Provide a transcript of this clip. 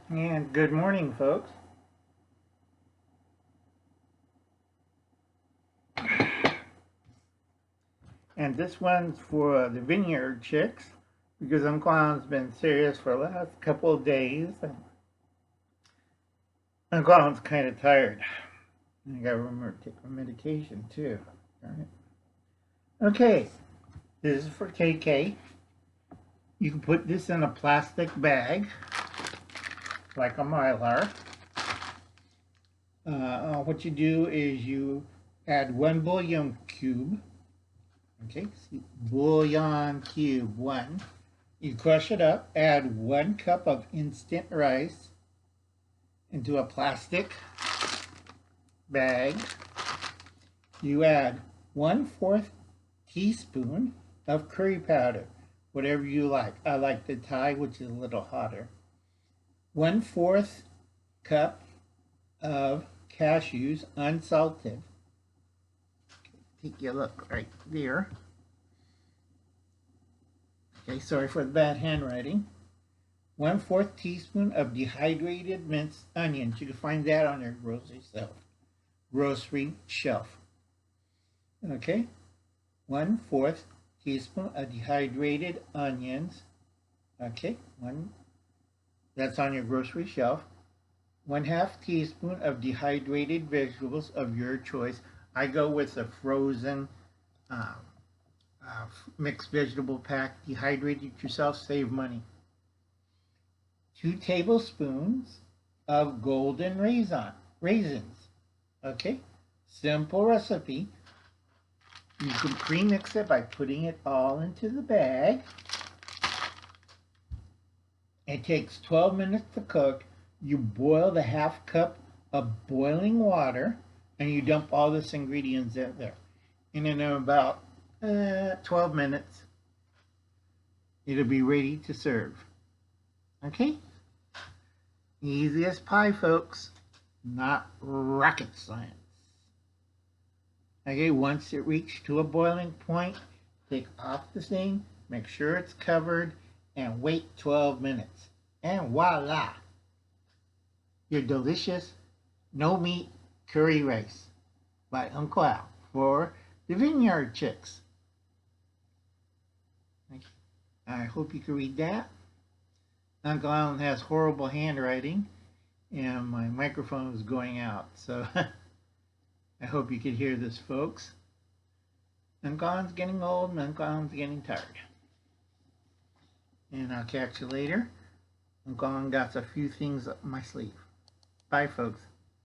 And good morning, folks. And this one's for the Vineyard Chicks because Uncle Alan's been serious for the last couple of days. Uncle Alan's kind of tired. I gotta remember to take my medication too. All right. Okay, this is for KK. You can put this in a plastic bag, like a Mylar. What you do is you add 1 bouillon cube. Okay, see, bouillon cube 1. You crush it up, add 1 cup of instant rice into a plastic bag. You add 1/4 teaspoon of curry powder, whatever you like. I like the Thai, which is a little hotter. 1/4 cup of cashews, unsalted. Take a look right there. Okay, sorry for the bad handwriting. 1/4 teaspoon of dehydrated minced onions. You can find that on your grocery shelf. Okay, 1/4 teaspoon of dehydrated onions. Okay, that's on your grocery shelf. 1/2 teaspoon of dehydrated vegetables of your choice. I go with the frozen mixed vegetable pack. Dehydrate it yourself, save money. 2 tablespoons of golden raisins. Okay, simple recipe. You can pre-mix it by putting it all into the bag. It takes 12 minutes to cook. You boil the 1/2 cup of boiling water and you dump all this ingredients in there. And in about 12 minutes, it'll be ready to serve. Okay? Easy as pie, folks. Not rocket science. Okay, once it reaches to a boiling point, take off the thing, make sure it's covered, and wait 12 minutes. And voila! Your delicious, no meat curry rice by Uncle Al for the Vineyard Chicks. I hope you can read that. Uncle Alan has horrible handwriting and my microphone is going out, so I hope you could hear this, folks. Uncle Alan's getting old and Uncle Alan's getting tired. And I'll catch you later. Uncle Alan got a few things up my sleeve. Bye, folks.